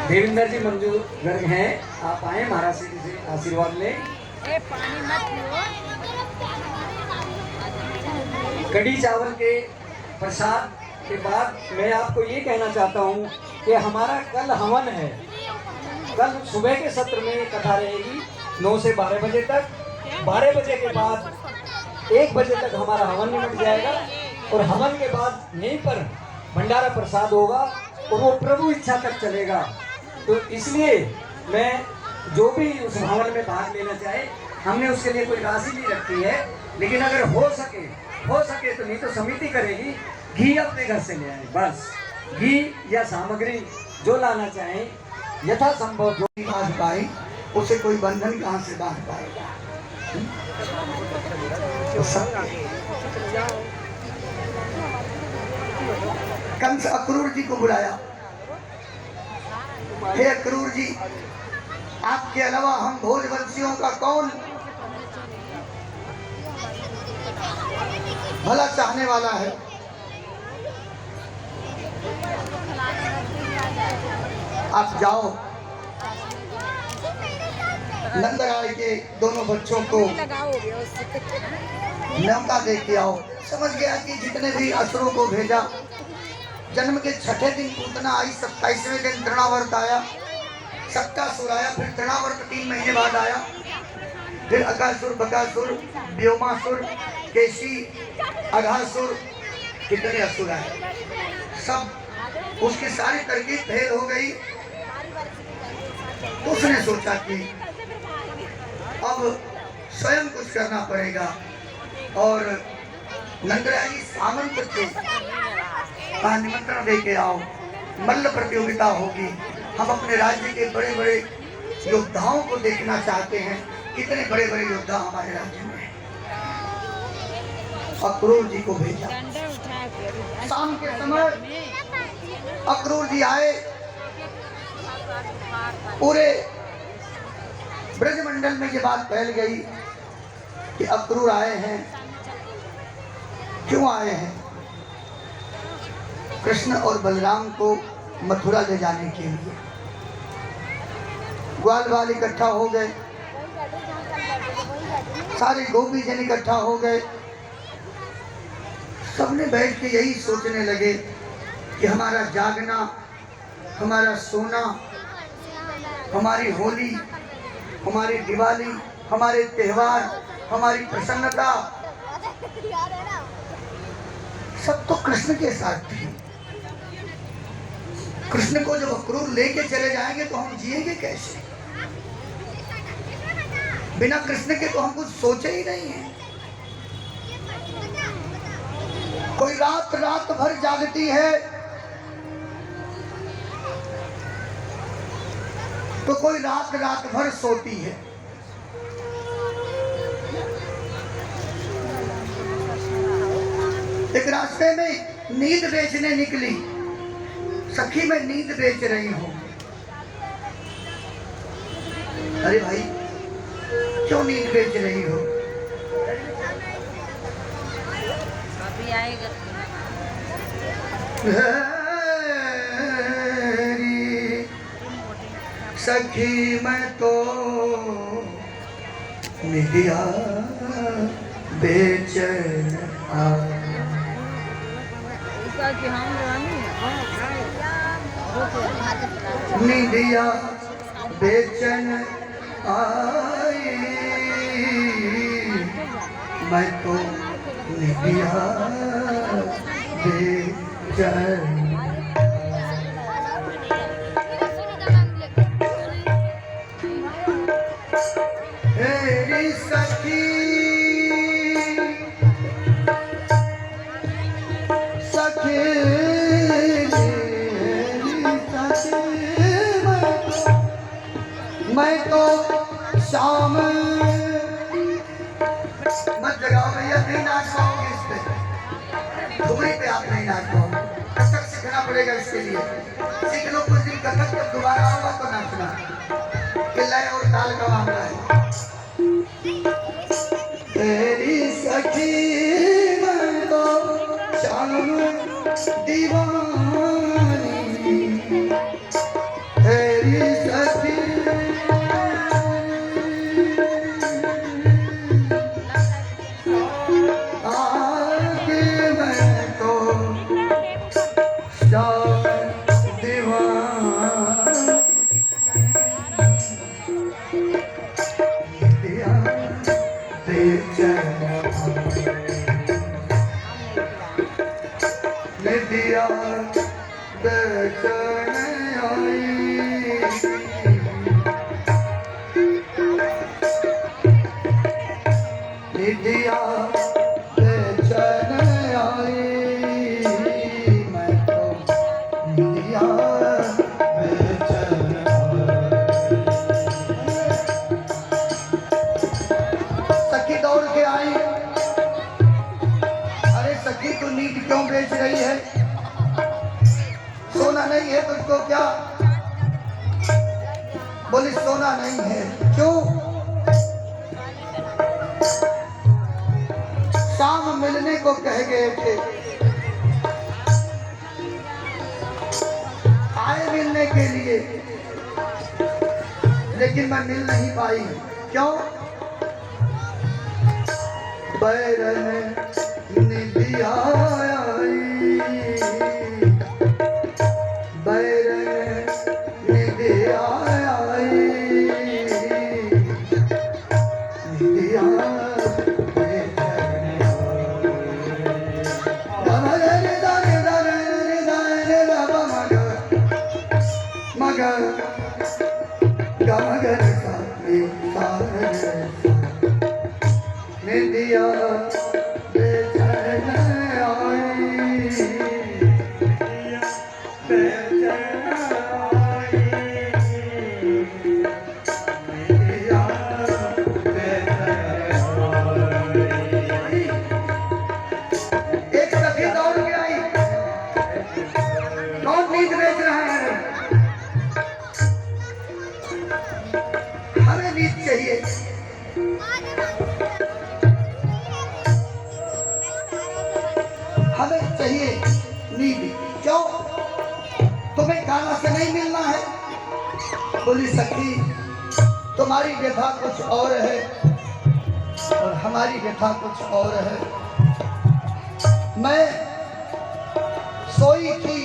देवेंद्र जी मंजूर गर्ग हैं, आप आए महाराज जी से आशीर्वाद लें। पानी मत पियो। कड़ी चावल के प्रसाद के बाद मैं आपको ये कहना चाहता हूँ कि हमारा कल हवन है। कल सुबह के सत्र में कथा रहेगी 9 से 12 बजे तक। 12 बजे के बाद 1 बजे तक हमारा हवन निपट जाएगा और हवन के बाद यहीं पर भंडारा प्रसाद होगा और वो प्रभु इच्छा तक चलेगा। तो इसलिए मैं जो भी उस हवन में भाग लेना चाहे, हमने उसके लिए कोई राशि नहीं रखी है, लेकिन अगर हो सके तो नहीं तो समिति करेगी, घी अपने घर से ले आए, बस घी या सामग्री जो लाना चाहे यथासंभव जो भी बांध पाए, उसे कोई बंधन कहाँ से बांध पाएगा। कंस अक्रूर जी को बुलाया, हे अक्रूर जी, आपके अलावा हम भोजवंशियों का कौन भला चाहने वाला है। आप जाओ, नंदराय के दोनों बच्चों को न्योता दे के आओ। समझ गया कि जितने भी असुरों को भेजा, जन्म के छठे दिन पूतना आई, 27वें दिन तृणावर्त आया, सप्तासुर आया, फिर तृणावर्त 3 महीने बाद आया, फिर अकासुर, बकासुर, व्योमासुर, केशी, अघासुर, कितने असुर आए। सब उसकी सारी तरकीब फेल हो गई। उसने सोचा कि अब स्वयं कुछ करना पड़ेगा और नंदराय जी सामंत थे, निमंत्रण दे के आओ, मल्ल प्रतियोगिता होगी, हम अपने राज्य के बड़े बड़े योद्धाओं को देखना चाहते हैं, कितने बड़े बड़े योद्धा हमारे राज्य में हैं। अक्रूर जी को भेजा। शाम के समय अक्रूर जी आए, पूरे ब्रजमंडल में ये बात फैल गई कि अक्रूर आए हैं। क्यों आए हैं? कृष्ण और बलराम को मथुरा ले जाने के लिए। ग्वाल बाल इकट्ठा हो गए, सारे गोपी जन इकट्ठा हो गए। सबने बैठ के यही सोचने लगे कि हमारा जागना, हमारा सोना, हमारी होली, हमारी दिवाली, हमारे त्योहार, हमारी प्रसन्नता सब तो कृष्ण के साथ थी। कृष्ण को जब अक्रूर लेके चले जाएंगे तो हम जिएंगे कैसे? बिना कृष्ण के तो हम कुछ सोचे ही नहीं है। कोई रात रात भर जागती है तो कोई रात रात भर सोती है। एक रास्ते में नींद बेचने निकली, सखी मैं नींद बेच रही हूँ। अरे भाई क्यों नींद बेच रही हो? अभी आएगा। सखी मैं तो निदिया बेचैन निदिया बेचैन आई, मैं तो निदिया बेचैन। तेरी सखी सखी मैं तो शाम मत जगाओ भैया, नहीं नाच पाओगे इस पे, धुमरी पे आप नहीं नाच पाओगे। कथक सीखना पड़ेगा इसके लिए। सीख लो कुछ दिन कथक, जब दोबारा होगा तो नाचना। ये लय और ताल का मामला है। तेरी सखी मैं तो शाम दीवानी, तेरी बोली सोना नहीं है। क्यों? शाम मिलने को कह गए थे, आए मिलने के लिए, लेकिन मैं मिल नहीं पाई। क्यों? बैरन निदिया आई, बैरन निदिया आई, निदिया निदिया बेचैन आई, बेचैन आई, निदिया बेचैन आई। एक सखी दौड़ के आई, कौन नींद बेच रहा है? हमें नींद चाहिए। हमें चाहिए नींद। क्यों? तुम्हें गाना से नहीं मिलना है? बोली सखी तुम्हारी व्यथा कुछ और है और हमारी व्यथा कुछ और है। मैं सोई थी,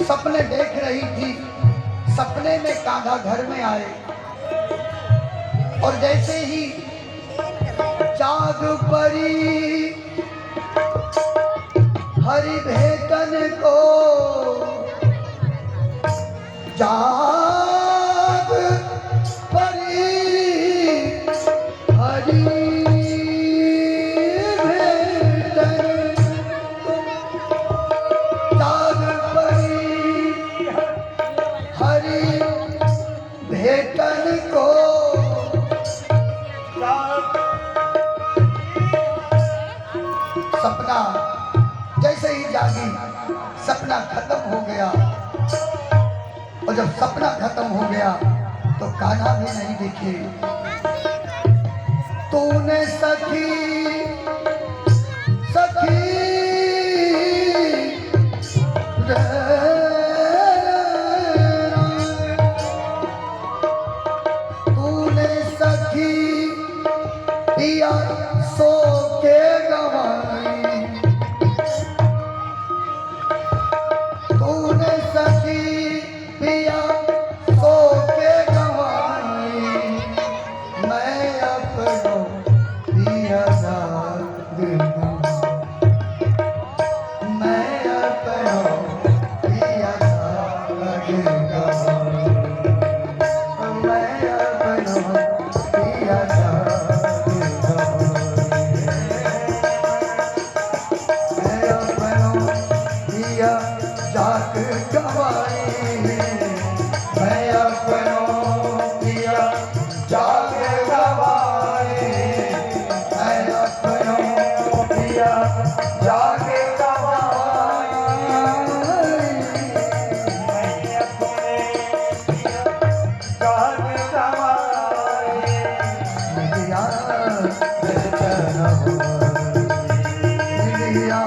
सपने देख रही थी, सपने में कान्हा घर में आए और जैसे ही जाग पड़ी हरि भेटन को, जाग पड़ी हरि भेटन, जाग पड़ी हरि भेटन को, सपना जैसे ही जागी सपना खत्म हो गया और जब सपना खत्म हो गया तो कान्हा भी नहीं दिखे। तूने सखी सखी तूने सखी पिया सो के गवाई, तूने सखी पिया सो के गवाई, मैं अपनो पिया जाग मैं अपनो पिया जाग मैं अपनो पिया जाग मैं अपनो पिया जाग गवाई, मैं अपनो पिया जाग गवाई, मैं अपनो पिया जाग गवाई, मैं अपने जाग गवाई, निदिया बेचैन होई, निदिया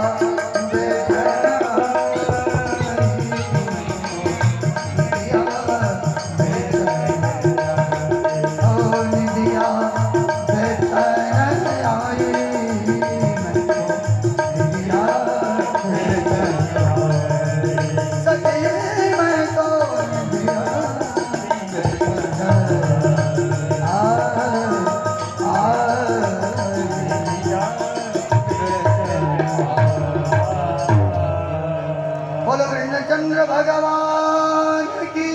बोलो कृष्णचंद्र भगवान की।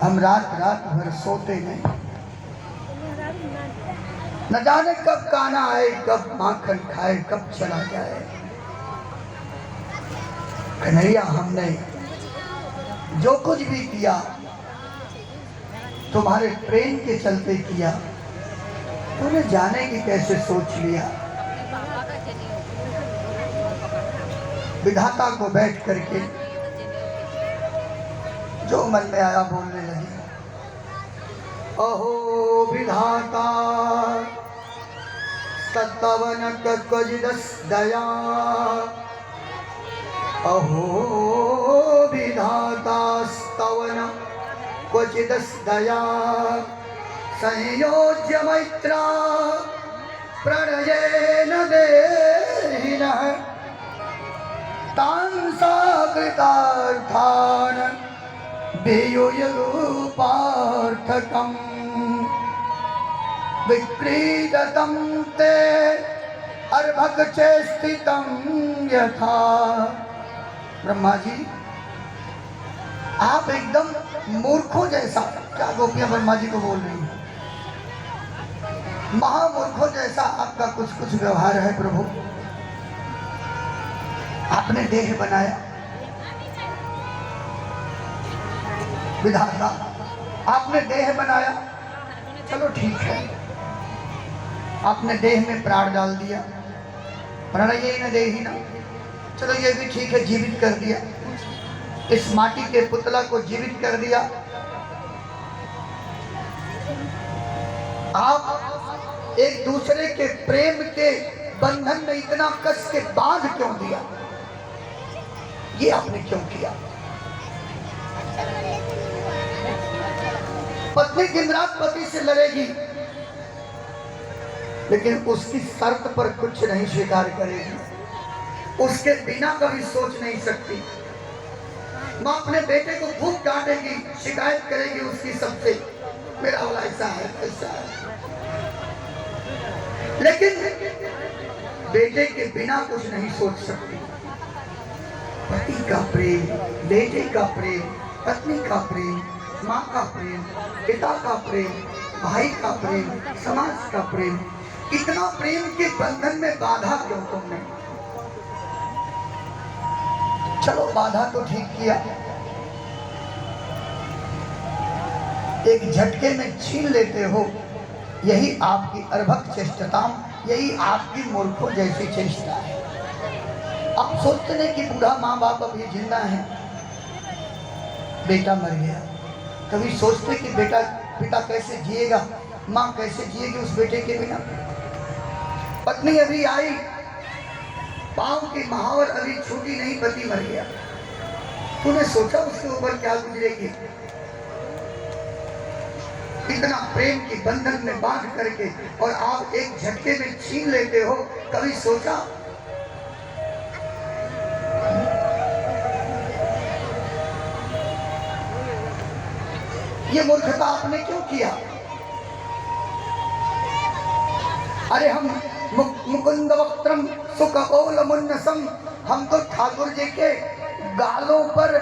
हम रात रात भर सोते नहीं, न जाने कब कान्हा आए, कब माखन खाए, कब चला जाए। कन्हैया हमने जो कुछ भी किया तुम्हारे प्रेम के चलते किया, तूने जाने की कैसे सोच लिया। विधाता को बैठ करके जो मन में आया बोलने लगी। अहो विधाता सत्तवन कजिदस दया, अहो विधाता स्तवन क्वचिदस दया, संयोज्य मैत्रा प्रणयेन देहिनः तान् साकृतार्थान् वियुयुपार्थकम् विक्रीडतं ते अर्भक चेष्टितं यथा। ब्रह्मा जी आप एकदम मूर्खों जैसा, क्या गोपियां ब्रह्मा जी को बोल रही हैं, महामूर्खों जैसा आपका कुछ कुछ व्यवहार है प्रभु। आपने देह बनाया, विधाता आपने देह बनाया, चलो ठीक है, आपने देह में प्राण डाल दिया, प्रणयेन देहिना, चलो ये भी ठीक है, जीवित कर दिया, इस माटी के पुतला को जीवित कर दिया। आप एक दूसरे के प्रेम के बंधन में इतना कस के बांध क्यों दिया, ये आपने क्यों किया? पत्नी दिन रात पति से लड़ेगी, लेकिन उसकी शर्त पर कुछ नहीं स्वीकार करेगी, उसके बिना कभी सोच नहीं सकती। माँ अपने बेटे को खूब डांटेगी, शिकायत करेगी उसकी सबसे, मेरा वाला ऐसा है ऐसा है, लेकिन बेटे के बिना कुछ नहीं सोच सकती। पति का प्रेम, बेटे का प्रेम, पत्नी का प्रेम, माँ का प्रेम, पिता का प्रेम, भाई का प्रेम, समाज का प्रेम, इतना प्रेम के बंधन में बाधा क्यों तुमने? चलो बाधा तो ठीक किया, एक झटके में छीन लेते हो, यही आपकी अर्भक चेष्टता, यही आपकी मूर्खों जैसी चेष्टा है। आप सोचते नहीं कि बूढ़ा माँ बाप अभी जिंदा है, बेटा मर गया, कभी सोचते कि बेटा पिता कैसे जिएगा, माँ कैसे जिएगी उस बेटे के बिना? पत्नी अभी आई, पाँव की महावर अभी छूटी नहीं, पति मर गया, तूने सोचा उसके ऊपर क्या गुजरेगी? इतना प्रेम के बंधन में बांध करके और आप एक झटके में छीन लेते हो, कभी सोचा? ये मूर्खता आपने क्यों किया? अरे हम मुकुंद वक्त्रम सुकपोल मुन्नसम, हम तो ठाकुर जी के गालों पर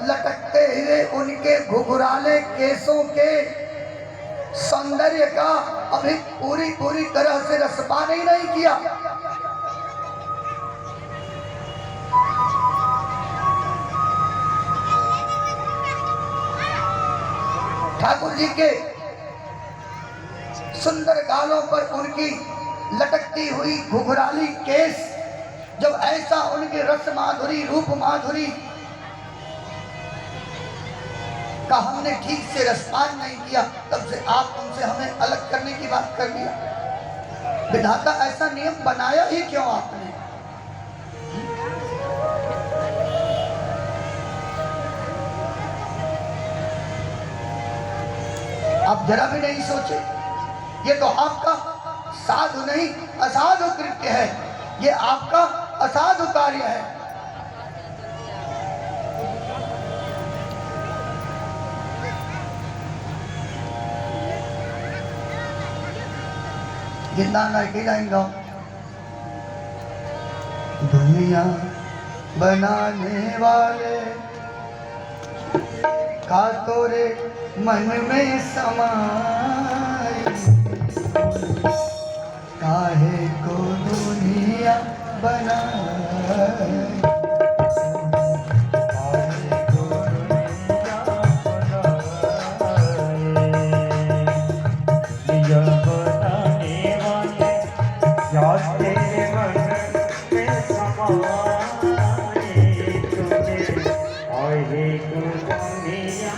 लटकते हुए उनके घुघराले केसों के सौंदर्य का अभी पूरी तरह से रसपान ही नहीं किया। ठाकुर जी के सुंदर गालों पर उनकी लटकती हुई घुघराली केस, जब ऐसा उनकी रस माधुरी, रूप माधुरी का हमने ठीक से रसपान नहीं किया, तब से आप तुमसे हमें अलग करने की बात कर दिया। विधाता ऐसा नियम बनाया ही क्यों आपने? आप जरा भी नहीं सोचे? ये तो आपका साधु नहीं असाधु कृत्य है, ये आपका असाधु कार्य है। जितना नहीं जाएंगे, दुनिया बनाने वाले का तोरे मन में समाए, काहे को दुनिया बनाए, काहे को दुनिया बनाए, दुनिया बनाने वाले या तेरे मन में समाए, तुझे काहे को दुनिया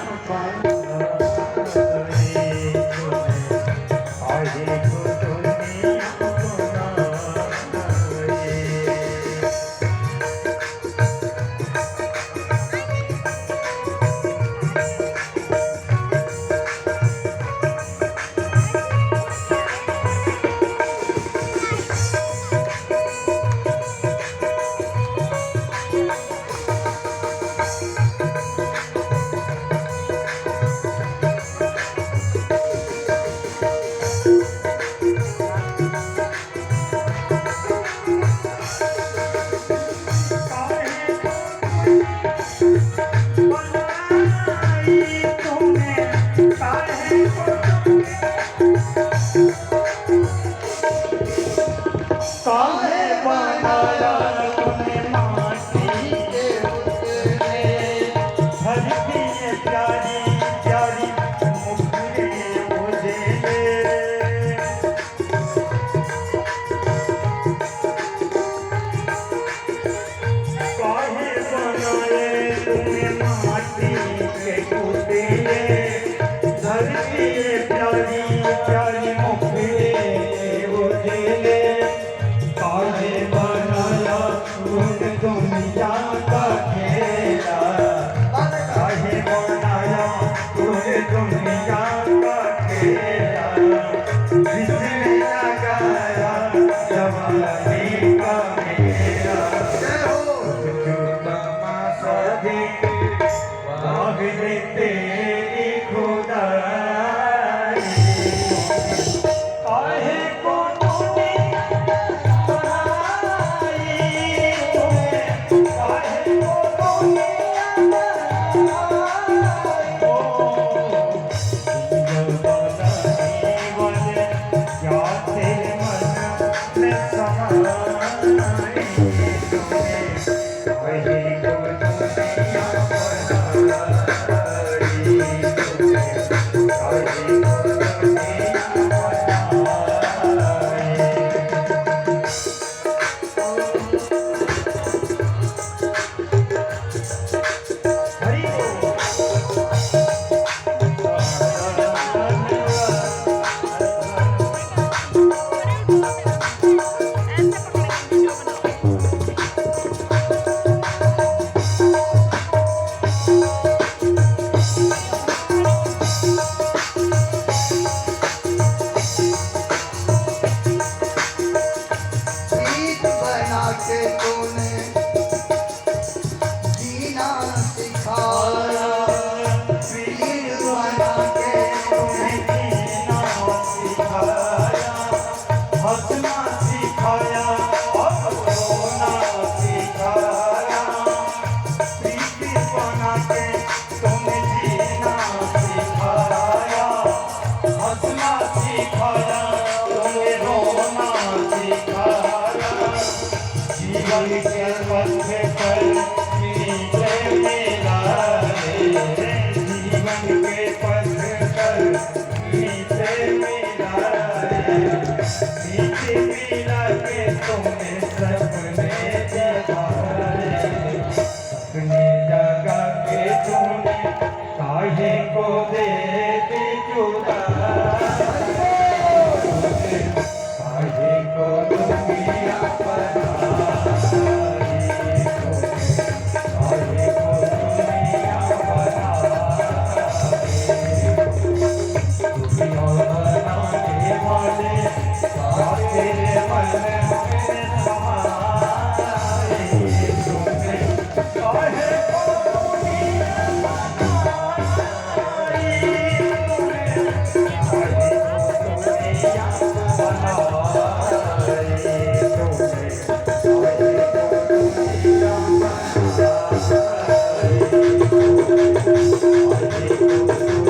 गीत बना के तूने जीना सिखाया, गीत बना के तूने जीना सिखाया, हंसना सिखाया और रोना सिखाया। प्रीति बना के तुमने जीना सिखाया, हंसना सिखाया, तुमने रोना सिखाया। जीवन के पथ पर नीचे मेरा रे, जीवन के पथ पर नीचे मेरा रे, नीचे मिला के तुमने सपने जगाए, सपने जगा के तुमने काहे को दे दी जुदाई, काहे को दुनिया बनाई, काहे को दुनिया बनाई। दुनिया बनाने वाले तेरे मन में समाए, तुमने काहे को दुनिया बनाई, तुमने काहे को दुनिया बनाई, तुमने काहे को दुनिया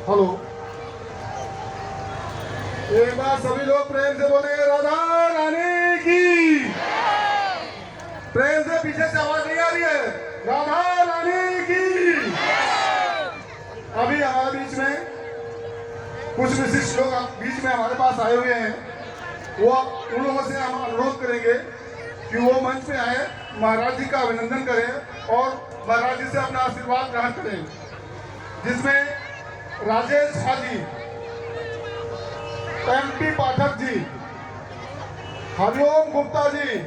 हेलो, एक बार सभी लोग प्रेम से बोलेंगे राधा रानी की। प्रेम से पीछे से आवाज नहीं आ रही है, राधा रानी की। अभी हमारे बीच में कुछ विशिष्ट लोग बीच में हमारे पास आए हुए हैं। वो उन लोगों से हम अनुरोध करेंगे कि वो मंच पे आए, महाराज जी का अभिनंदन करें और महाराज जी से अपना आशीर्वाद ग्रहण करें, जिसमें राजेश हाजी, MP पाठक जी, हरिओम गुप्ता जी,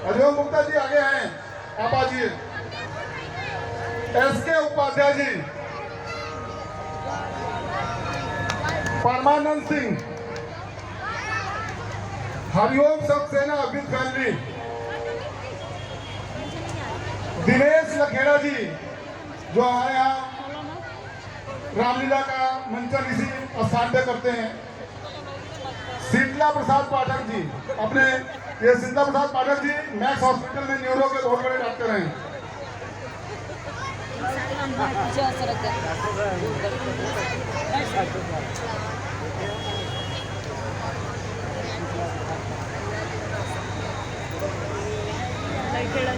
हरिओम गुप्ता जी आगे हैं, आप आजिए। SK Upadhyay ji, Parmanand Singh, Hariom Saxena with family, Dinesh Lakhera ji जो हमारे यहाँ रामलीला का मंचन इसी स्थान पे करते हैं, शीतला प्रसाद पाठक जी, अपने ये शीतला प्रसाद पाठक जी मैक्स हॉस्पिटल में न्यूरो के बहुत बड़े डॉक्टर हैं। खेला